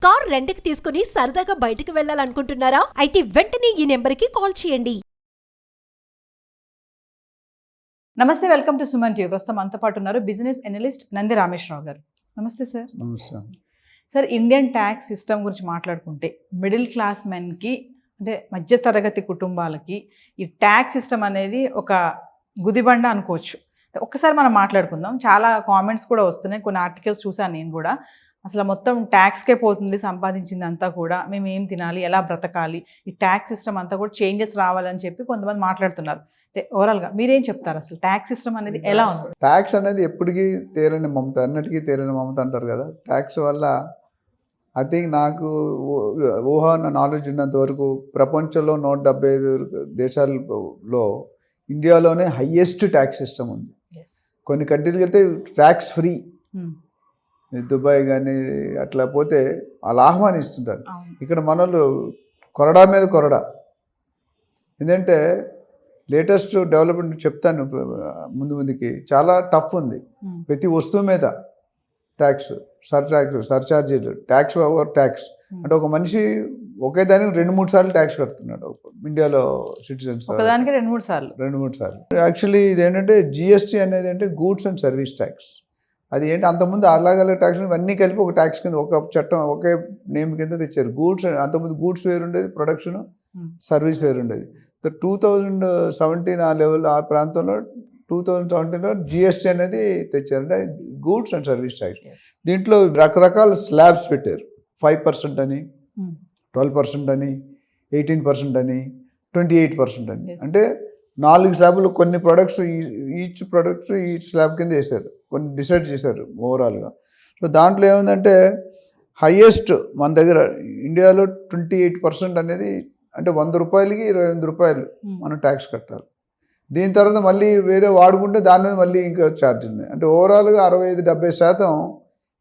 Car రెంట్‌కి తీసుకుని సరదాగా బయటకు వెళ్ళాలనుకుంటున్నారా? అయితే వెంటనే ఈ నెంబర్‌కి కాల్ చేయండి. నమస్తే, వెల్కమ్ టు సుమన్ టీవీ. ప్రస్తుతం మనతో పాటు ఉన్నారు బిజినెస్ ఎనలిస్ట్ నంది రామేశ్వరరావు గారు. నమస్తే సార్. నమస్కారం. సార్, ఇండియన్ ట్యాక్స్ సిస్టమ్ గురించి మాట్లాడుకుంటే మిడిల్ క్లాస్ మెన్కి అంటే మధ్యతరగతి కుటుంబాలకి ఈ ట్యాక్స్ సిస్టమ్ అనేది ఒక గుదిబండ అనుకోవచ్చు. ఒక్కసారి మనం మాట్లాడుకుందాం. చాలా కామెంట్స్ కూడా వస్తున్నాయి, కొన్ని ఆర్టికల్స్ చూసాను నేను కూడా. అసలు మొత్తం ట్యాక్స్కే పోతుంది సంపాదించింది అంతా కూడా, మేము ఏం తినాలి, ఎలా బ్రతకాలి, ఈ ట్యాక్స్ సిస్టమ్ అంతా కూడా చేంజెస్ రావాలని చెప్పి కొంతమంది మాట్లాడుతున్నారు. అంటే ఓవరాల్గా మీరేం చెప్తారు? అసలు ట్యాక్స్ సిస్టమ్ అనేది ఎలా ఉంది? ట్యాక్స్ అనేది ఎప్పటికీ తీరని మమత, అన్నిటికీ తీరని మమత అంటారు కదా. ట్యాక్స్ వల్ల ఐ థింక్ నాకు నాలెడ్జ్ ఉన్నంత వరకు ప్రపంచంలో 175 దేశాలలో ఇండియాలోనే హయ్యెస్ట్ ట్యాక్స్ సిస్టమ్ ఉంది. కొన్ని కంట్రీలకి వెళ్తే ట్యాక్స్ ఫ్రీ, దుబాయ్ కానీ అట్లా పోతే వాళ్ళు ఆహ్వానిస్తుంటారు. ఇక్కడ మనలు కొరడా మీద కొరడా. ఎందుకంటే లేటెస్ట్ డెవలప్మెంట్ చెప్తాను ముందుకి, చాలా టఫ్ ఉంది. ప్రతి వస్తువు మీద ట్యాక్స్, సర్చార్జీలు, ట్యాక్స్ ఓవర్ ట్యాక్స్. అంటే ఒక మనిషి ఒకే దానికి 2-3 సార్లు ట్యాక్స్ కడుతున్నాడు ఇండియాలో సిటిజన్స్. ఒకదానికి 2-3 సార్లు. యాక్చువల్లీ ఇదేంటంటే జిఎస్టీ అనేది అంటే గూడ్స్ అండ్ సర్వీస్ ట్యాక్స్. అది ఏంటి, అంతకుముందు అలాగల ట్యాక్స్ ఇవన్నీ కలిపి ఒక ట్యాక్స్ కింద, ఒక చట్టం, ఒకే నేమ్ కింద తెచ్చారు. గూడ్స్, అంతకుముందు గూడ్స్ వేరు ఉండేది, ప్రొడక్షన్, సర్వీస్ వేరు ఉండేది. 2017 ఆ లెవెల్, ఆ ప్రాంతంలో 2017లో జిఎస్టీ అనేది తెచ్చారు, అంటే గూడ్స్ అండ్ సర్వీస్ ట్యాక్స్. దీంట్లో రకరకాల స్లాబ్స్ పెట్టారు. 5% అని, 12% అని, 18% అని, 28% అని. అంటే 4 స్లాబ్లు. కొన్ని products each products each slab కింద వేశారు, కొన్ని డిసైడ్ చేశారు ఓవరాల్గా. సో దాంట్లో ఏముందంటే హయ్యెస్ట్ మన దగ్గర ఇండియాలో 28% అనేది, అంటే 100 రూపాయలకి 28 రూపాయలు మనం ట్యాక్స్ కట్టాలి. దీని తర్వాత మళ్ళీ వేరే వాడుకుంటే దాని మీద మళ్ళీ ఇంకా ఛార్జ్ ఉంది. అంటే ఓవరాల్గా 65-70%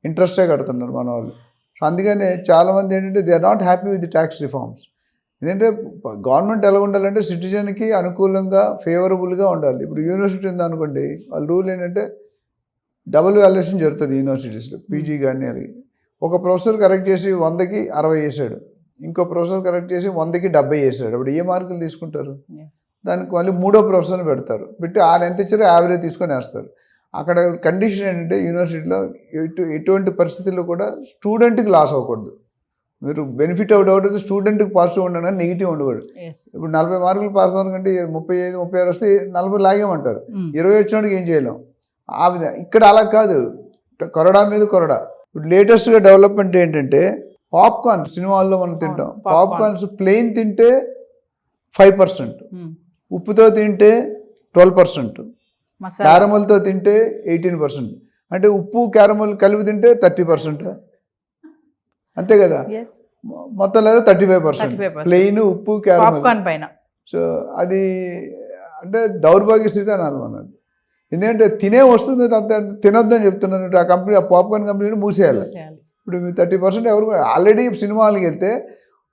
ఇంట్రెస్టే కడుతున్నారు మన వాళ్ళు. సో అందుకనే చాలామంది ఏంటంటే they are not happy with the tax reforms. ఎందుకంటే గవర్నమెంట్ ఎలా ఉండాలంటే సిటిజన్కి అనుకూలంగా, ఫేవరబుల్గా ఉండాలి. ఇప్పుడు యూనివర్సిటీ ఉందనుకోండి, వాళ్ళ రూల్ ఏంటంటే డబుల్ వాల్యుయేషన్ జరుగుతుంది యూనివర్సిటీస్లో. పీజీ కానీ అది ఒక ప్రొఫెసర్ కరెక్ట్ చేసి 100కి 60 వేసాడు, ఇంకో ప్రొఫెసర్ కరెక్ట్ చేసి 100కి 70 వేసాడు. అప్పుడు ఏ మార్కులు తీసుకుంటారు? దానికి మళ్ళీ 3వ ప్రొఫెసర్ని పెడతారు, పెట్టి ఆయన ఎంత ఇచ్చారో యావరేజ్ తీసుకొని వేస్తారు. అక్కడ కండిషన్ ఏంటంటే యూనివర్సిటీలో ఎటువంటి పరిస్థితుల్లో కూడా స్టూడెంట్కి లాస్ అవ్వకూడదు. మీరు బెనిఫిట్ అవుట్ స్టూడెంట్కి పాజిటివ్ ఉండడం కానీ నెగిటివ్ ఉండకూడదు. ఇప్పుడు 40 మార్కులు పాస్ మార్క్ అంటే 35-36 వస్తే 40 లాగేమంటారు, 20 వచ్చినోడికి ఏం చేయలేం. ఆ విధంగా ఇక్కడ అలా కాదు, కొరడా మీద కొరడా. ఇప్పుడు లేటెస్ట్గా డెవలప్మెంట్ ఏంటంటే పాప్కార్న్, సినిమాల్లో మనం తింటాం, పాప్కార్న్స్ ప్లెయిన్ తింటే 5%, ఉప్పుతో తింటే 12%, క్యారమల్తో తింటే 18%. అంటే ఉప్పు క్యారమల్ కలిపి తింటే 30%, అంతే కదా. మొత్తం లేదా 35% ప్లెయిన్, ఉప్పు, క్యారమల్ పైన. సో అది అంటే దౌర్భాగ్య స్థితి అనాలి మనది. ఎందుకంటే తినే వస్తువు మీద అంత తినొద్దని చెప్తున్నాను. ఆ కంపెనీ, ఆ పాప్కార్న్ కంపెనీని మూసేయాలి. ఇప్పుడు 30% ఎవరు, ఆల్రెడీ సినిమాలకి వెళ్తే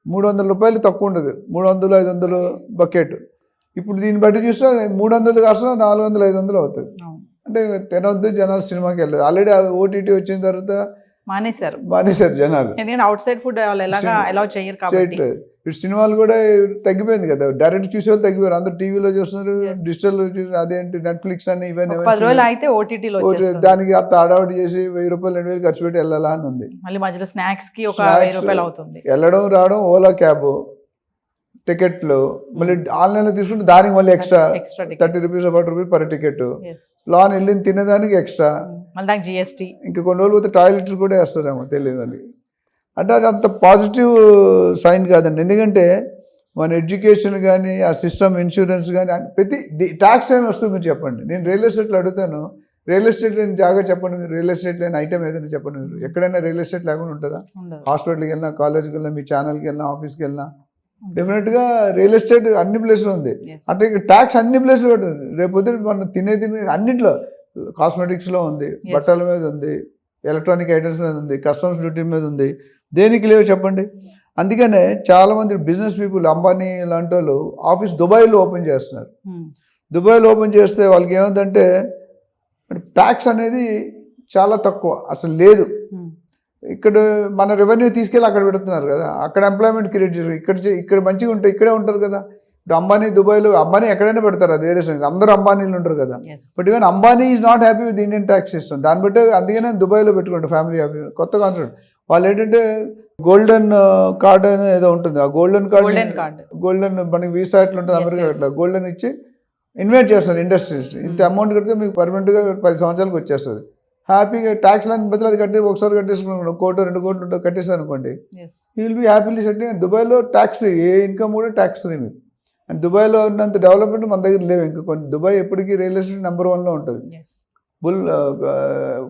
300 రూపాయలు తక్కువ ఉండదు, 300-500 బకెట్. ఇప్పుడు దీన్ని బట్టి చూస్తే 300 కాస్త 400-500 అవుతుంది. అంటే తినొద్దు, జనాలు సినిమాకి వెళ్ళదు. ఆల్రెడీ ఓటీటీ వచ్చిన తర్వాత మానేశారు జనాలు, ఎందుకంటే అవుట్ సైడ్ ఫుడ్ అలౌ చేయరు కాబట్టి. ఇప్పుడు సినిమాలు కూడా తగ్గిపోయింది కదా, డైరెక్ట్ చూసే వాళ్ళు తగ్గిపోయారు. అందరూ టీవీలో చూస్తున్నారు, డిజిటల్ చూసి అదేంటి నెట్ఫ్లిక్స్ అని ఇవన్నీ. దానికి అంత అడౌట్ చేసి 1000 రూపాయలు 2000 ఖర్చు పెట్టి వెళ్ళాలా అని ఉంది. మళ్ళీ మధ్యలో స్నాక్స్ కి ఒక 1000 రూపాయలు అవుతుంది. వెళ్ళడం రావడం, ఓలా క్యాబ్ టికెట్లు, మళ్ళీ ఆన్లైన్లో తీసుకుంటే దానికి మళ్ళీ extra 30 rupees 40 rupees per ticket. లాన్ వెళ్ళింది తినేదానికి ఎక్స్ట్రా, జిఎస్టీ. ఇంకా కొన్ని రోజులు పోతే టాయిలెట్స్ కూడా వేస్తారేమో తెలియదు అని. అంటే అది అంత పాజిటివ్ సైన్ కాదండి. ఎందుకంటే మన ఎడ్యుకేషన్ కానీ, ఆ సిస్టమ్, ఇన్సూరెన్స్ కానీ, ప్రతి ట్యాక్స్ ఏమి వస్తుంది మీరు చెప్పండి. నేను రియల్ ఎస్టేట్లో అడుగుతాను, రియల్ ఎస్టేట్ లేని జాగా చెప్పండి, మీరు రియల్ ఎస్టేట్ లేని ఐటమ్ ఏదైనా చెప్పండి. మీరు ఎక్కడైనా రియల్ ఎస్టేట్ లేకుండా ఉంటుందా? హాస్పిటల్కి వెళ్ళినా, కాలేజ్కి వెళ్ళినా, మీ ఛానల్కి వెళ్ళినా, ఆఫీస్కి వెళ్ళినా, డెఫినెట్గా రియల్ ఎస్టేట్ అన్ని ప్లేస్లో ఉంది. అంటే ట్యాక్స్ అన్ని ప్లేస్లో ఉంటుంది. రేపు మనం తినే అన్నింటిలో, కాస్మెటిక్స్లో ఉంది, బట్టల మీద ఉంది, ఎలక్ట్రానిక్ ఐటమ్స్ మీద ఉంది, కస్టమ్స్ డ్యూటీ మీద ఉంది. దేనికి లేవు చెప్పండి? అందుకనే చాలామంది బిజినెస్ పీపుల్, అంబానీ లాంటి వాళ్ళు ఆఫీస్ దుబాయ్లో ఓపెన్ చేస్తున్నారు. దుబాయ్లో ఓపెన్ చేస్తే వాళ్ళకి ఏమందంటే ట్యాక్స్ అనేది చాలా తక్కువ, అసలు లేదు. ఇక్కడ మన రెవెన్యూ తీసుకెళ్ళి అక్కడ పెడుతున్నారు కదా, అక్కడ ఎంప్లాయ్మెంట్ క్రియేట్ చేసి ఇక్కడ మంచిగా ఉంటే ఇక్కడే ఉంటారు కదా. ఇప్పుడు అంబానీ దుబాయ్లో, అంబానీ ఎక్కడైనా పెడతారు, అది వేరే సంగతి. అందరూ అంబానీలు ఉంటారు కదా. But even Ambani is not happy with Indian tax system. దాన్ని బట్టి అందుకనే దుబాయ్లో పెట్టుకుంటారు ఫ్యామిలీ హ్యాపీ. కొత్త కాన్సెప్ట్ వాళ్ళు ఏంటంటే గోల్డెన్ కార్డ్ అనేది ఏదో ఉంటుంది, ఆ గోల్డెన్ మనకి వీసా ఎట్లా ఉంటుంది అమెరికా అట్లా గోల్డెన్ ఇచ్చి ఇన్వైట్ చేస్తారు ఇండస్ట్రీస్. ఇంత అమౌంట్ కడితే మీకు పర్మనెంట్గా 10 సంవత్సరాలకు వచ్చేస్తుంది. హ్యాపీగా ట్యాక్స్ లాంటి బదులు అది కట్టి ఒకసారి కట్టేసుకున్నాను, 1 కోటి 2 కోట్లు కట్టేసాను అనుకోండి, you will be happily set. దుబాయ్లో ట్యాక్స్ ఫ్రీ, ఏ ఇన్కమ్ కూడా ట్యాక్స్ ఫ్రీ మీకు. అండ్ దుబాయ్లో ఉన్నంత డెవలప్మెంట్ మన దగ్గర లేవు ఇంకా కొన్ని. దుబాయ్ ఎప్పటికీ రియల్ ఎస్టేట్ నెంబర్ 1లో ఉంటుంది.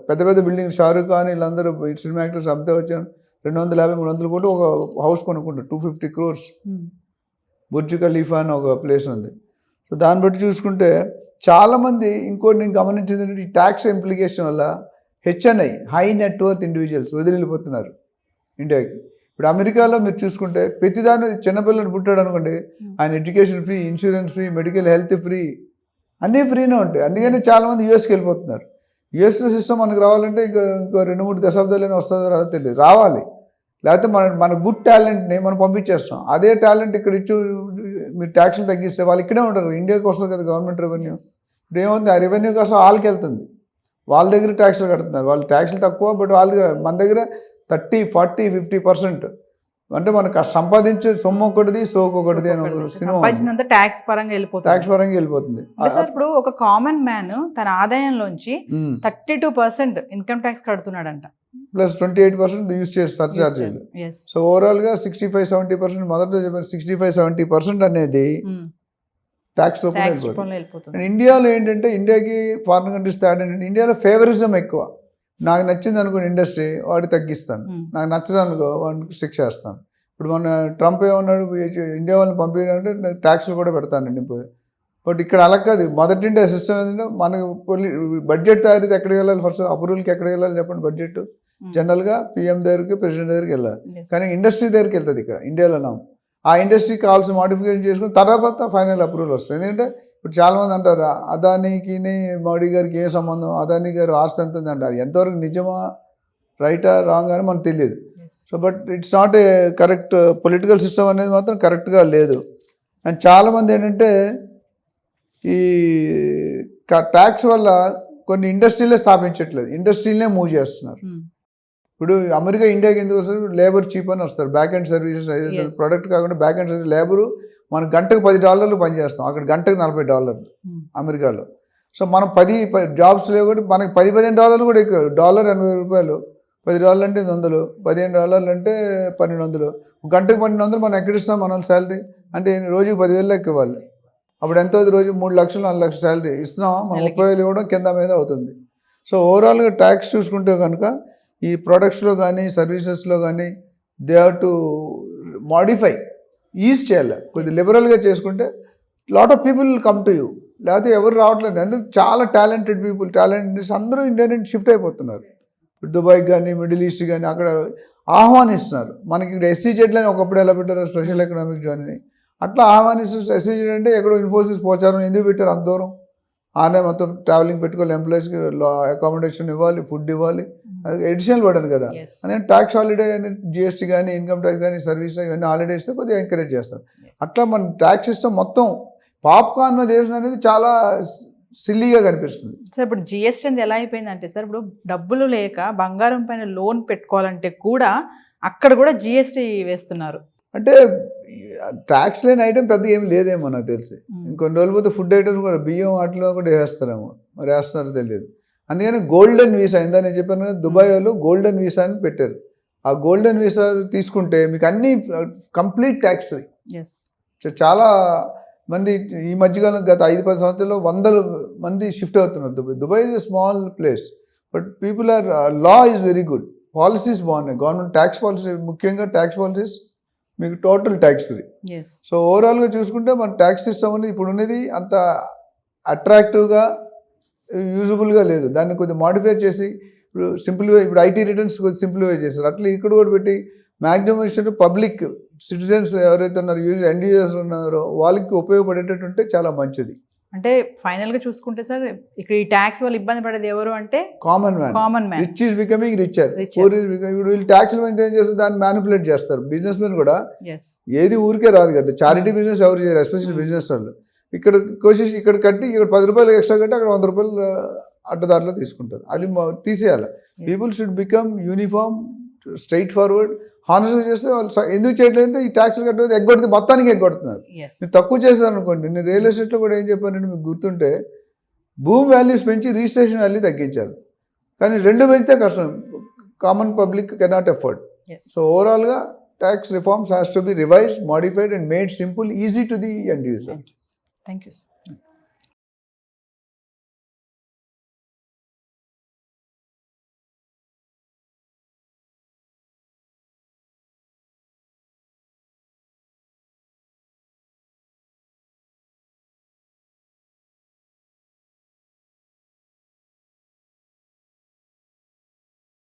పెద్ద పెద్ద బిల్డింగ్, షారూఖ్ ఖాన్ వీళ్ళందరూ సినిమా యాక్టర్స్ అంతా వచ్చాను 250-300 కోట్లు ఒక హౌస్ కొనుక్కుంటారు, 250 crores. బుర్జ్ ఖలీఫా అని ఒక ప్లేస్ ఉంది. సో దాన్ని బట్టి చూసుకుంటే చాలామంది, ఇంకోటి నేను గమనించింది ఏంటంటే ఈ ట్యాక్స్ ఇంప్లికేషన్ వల్ల HNI, హై నెట్వర్త్ ఇండివిజువల్స్ వదిలిపోతున్నారు ఇండియాకి. ఇప్పుడు అమెరికాలో మీరు చూసుకుంటే ప్రతిదాని చిన్నపిల్లలు పుట్టాడు అనుకోండి, ఆయన education free, insurance free, medical health free, అన్నీ ఫ్రీనే ఉంటాయి. అందుకని చాలామంది యూఎస్కి వెళ్ళిపోతున్నారు. యూఎస్ సిస్టమ్ మనకు రావాలంటే ఇంకో 2-3 దశాబ్దాలైనా వస్తుందో రాదో తెలియదు, రావాలి. లేకపోతే మన గుడ్ టాలెంట్ని మనం పంపించేస్తాం. అదే టాలెంట్ ఇక్కడ ఇచ్చి మీరు ట్యాక్స్లు తగ్గిస్తే వాళ్ళు ఇక్కడే ఉంటారు. ఇండియాకి వస్తుంది కదా గవర్నమెంట్ రెవెన్యూ. ఇప్పుడు ఏముంది, ఆ రెవెన్యూ కోసం వాళ్ళకి వెళ్తుంది, వాళ్ళ దగ్గర ట్యాక్స్లు కడుతున్నారు. వాళ్ళు ట్యాక్స్లు తక్కువ, బట్ వాళ్ళ దగ్గర మన దగ్గర 30, 40, 50% అంటే మనకు సంపాదించే సొమ్ము ఒకటిది, సోకు ఒకటిది అని సినిమా ట్యాక్స్ పరంగా వెళ్ళిపోతుంది. ఇప్పుడు ఒక కామన్ మ్యాన్ తన ఆదాయంలోంచి 32% ఇన్కమ్ ట్యాక్స్ కడుతున్నాడంట, ప్లస్ 28% యూజ్ చేసి సర్చార్జీలు. సో ఓవరాల్గా 65-70%, మొదట్లో చెప్పారు 65-70% అనేది ట్యాక్స్ వెళ్ళిపోతుంది. ఇండియాలో ఏంటంటే, ఇండియాకి ఫారిన్ కంట్రీస్ తేడా ఏంటంటే, ఇండియాలో ఫేవరిజం ఎక్కువ. నాకు నచ్చింది అనుకోని ఇండస్ట్రీ వాడికి తగ్గిస్తాను, నాకు నచ్చదు అనుకో వాడికి శిక్ష వేస్తాను. ఇప్పుడు మన ట్రంప్ ఏమన్నాడు, ఇండియా వాళ్ళని పంపించాలంటే ట్యాక్స్లు కూడా పెడతానండి. బట్ ఇక్కడ అలా కాదు. మొదటి సిస్టమ్ ఏంటంటే, మనకు బడ్జెట్ తయారీ ఎక్కడికి వెళ్ళాలి, ఫస్ట్ అప్రూవల్కి ఎక్కడికి వెళ్ళాలి చెప్పండి. బడ్జెట్ జనరల్గా PM దగ్గరికి, ప్రెసిడెంట్ దగ్గరికి వెళ్ళాలి. కానీ ఇండస్ట్రీ దగ్గరికి వెళ్తుంది ఇక్కడ ఇండియాలో. ఆ ఇండస్ట్రీకి కావాల్సిన మోడిఫికేషన్ చేసుకుని తర్వాత ఫైనల్ అప్రూవల్ వస్తుంది. ఎందుకంటే ఇప్పుడు చాలామంది అంటారు అదానికి మోడీ గారికి ఏ సంబంధం, అదానీ గారు ఆస్తి ఎంత ఉంది అంటే, అది ఎంతవరకు నిజమా, రైటా, రాంగ్ అని మనకు తెలియదు. So but it's not a correct political system అనేది మాత్రం కరెక్ట్గా లేదు. అండ్ చాలామంది ఏంటంటే ఈ ట్యాక్స్ వల్ల కొన్ని ఇండస్ట్రీలే స్థాపించట్లేదు, ఇండస్ట్రీలనే మూవ్ చేస్తున్నారు. ఇప్పుడు అమెరికా ఇండియాకి ఎందుకు వస్తారు, లేబర్ చీప్ అని వస్తారు. బ్యాక్ అండ్ సర్వీసెస్ అయితే ప్రొడక్ట్ కాకుండా బ్యాక్ అండ్ సర్వీస్ లేబరు మనం గంటకు $10 పనిచేస్తాం, అక్కడ గంటకు $40 అమెరికాలో. సో మనం 10 జాబ్స్ లేవు కూడా మనకి $10-15 కూడా ఎక్కువ. $80, $10 అంటే $100, $15 అంటే $1200. గంటకు $1200 మనం ఎక్కడిస్తాం మనం శాలరీ అంటే, రోజుకి 10,000 లెక్క ఇవ్వాలి. అప్పుడు ఎంత అవుతుంది, రోజు 3 లక్షలు 4 లక్షలు శాలరీ ఇస్తున్నాం, మనం 30,000 ఇవ్వడం కింద మీద అవుతుంది. సో ఓవరాల్గా ట్యాక్స్ చూసుకుంటే కనుక ఈ ప్రొడక్ట్స్లో కానీ సర్వీసెస్లో కానీ they have to modify, is చేయాలి. కొద్దిగా లిబరల్గా చేసుకుంటే lot of people come to you. లేకపోతే ఎవరు రావట్లేదు, అందరూ చాలా టాలెంటెడ్ పీపుల్, టాలెంటెడ్ అందరూ ఇండియా నుంచి షిఫ్ట్ అయిపోతున్నారు. దుబాయ్ కానీ మిడిల్ ఈస్ట్ కానీ అక్కడ ఆహ్వానిస్తున్నారు. మనకి ఇక్కడ SEZ అని ఒకప్పుడు ఎలా పెట్టారు, స్పెషల్ ఎకనామిక్ జోన్ అని, అట్లా ఆహ్వానిస్తారు. SEZ అంటే ఎక్కడో ఇన్ఫోసిస్ పోచారం ఎందుకు పెట్టారు అంత దూరం, ఆనే మొత్తం ట్రావెలింగ్ పెట్టుకోవాలి, ఎంప్లాయీస్కి అకామిడేషన్ ఇవ్వాలి, ఫుడ్ ఇవ్వాలి, అది ఎడిషనల్ పడదు కదా. అదే ట్యాక్స్ హాలిడే అని GST కానీ ఇన్కమ్ ట్యాక్స్ కానీ సర్వీస్ ఇవన్నీ హాలిడేస్ కొద్దిగా ఎంకరేజ్ చేస్తారు. అట్లా మన ట్యాక్స్ సిస్టమ్ మొత్తం పాప్కార్న్ మీద వేసిన అనేది చాలా సిల్లీగా కనిపిస్తుంది. సార్ ఇప్పుడు GST అనేది ఎలా అయిపోయిందంటే సార్, ఇప్పుడు డబ్బులు లేక బంగారం పైన లోన్ పెట్టుకోవాలంటే కూడా అక్కడ కూడా GST వేస్తున్నారు. అంటే ట్యాక్స్ లేని ఐటెం పెద్ద ఏమి లేదేమో నాకు తెలిసి. ఇంకొన్ని రోజులు పోతే ఫుడ్ ఐటమ్స్ కూడా బియ్యం వాటిలో కూడా వేస్తారేమో, మరి వేస్తున్నారో తెలియదు. అందుకని గోల్డెన్ వీసా, ఇందా నేను చెప్పాను కదా, దుబాయ్ వాళ్ళు గోల్డెన్ వీసా అని పెట్టారు. ఆ గోల్డెన్ వీసా తీసుకుంటే మీకు అన్నీ కంప్లీట్ ట్యాక్స్ ఫ్రీ. చాలా మంది ఈ మధ్యకాలం గత 5-10 సంవత్సరాల్లో 100 మంది షిఫ్ట్ అవుతున్నారు Dubai. Dubai is a small place, but people are, law is very good, policies బాగున్నాయి. గవర్నమెంట్ ట్యాక్స్ పాలసీ, ముఖ్యంగా ట్యాక్స్ పాలసీస్ మీకు టోటల్ ట్యాక్స్ ఫ్రీ. సో ఓవరాల్గా చూసుకుంటే మన ట్యాక్స్ సిస్టమ్ అనేది ఇప్పుడు ఉన్నది అంత అట్రాక్టివ్గా యూజబుల్గా లేదు. దాన్ని కొద్దిగా మాడిఫై చేసి ఇప్పుడు సింప్లిఫై, ఇప్పుడు IT రిటర్న్స్ కొద్దిగా సింప్లిఫై చేస్తారు. అట్లా ఇక్కడ కూడా పెట్టి మ్యాక్సిమం పబ్లిక్ సిటిజన్స్ ఎవరైతే ఉన్నారో, ఎండ్ యూజర్స్ ఉన్నారో వాళ్ళకి ఉపయోగపడేటట్టు ఉంటే చాలా మంచిది. అంటే ఫైనల్ గా చూసుకుంటే సార్ ఇక్కడ ఈ ట్యాక్స్ వల్ల ఇబ్బంది పడేది ఎవరు అంటే common man. Common man. Rich is becoming richer. Richer. Poor is becoming. వీళ్ళు ట్యాక్స్లు మెయింటైన్ చేస్తే దాన్ని మ్యానిపులేట్ చేస్తారు. బిజినెస్ మెన్ కూడా ఎస్ ఏది ఊరికే రాదు కదా. చారిటీ బిజినెస్ ఎవరు చేయరు, ఎస్పెషల్లీ బిజినెస్ వాళ్ళు. ఇక్కడ కోशिश ఇక్కడ కట్టి ఇక్కడ 10 రూపాయలు ఎక్స్ట్రా కట్టి అక్కడ 100 రూపాయలు అడ్డదారిలో తీసుకుంటారు. అది తీసేయాలి. People should become uniform, straight forward, హానెస్ట్గా చేస్తే వాళ్ళు ఎందుకు చేయట్లేదు ఈ ట్యాక్స్లు కట్టలేదు ఎగ్గొడితే మొత్తానికి ఎగ్గొడుతున్నారు. ఎస్ మీరు తక్కువ చేశారు అనుకోండి. నేను రియల్ ఎస్టేట్లో కూడా ఏం చెప్పానంటే మీకు గుర్తుంటే భూమి వాల్యూస్ పెంచి రిజిస్ట్రేషన్ వాల్యూ తగ్గించారు. కానీ రెండు పెంచితే కష్టం. Common public cannot afford. Yes so ఓవరాల్గా tax reforms has to be revised, modified and made simple, easy to the end user. Thank you sir.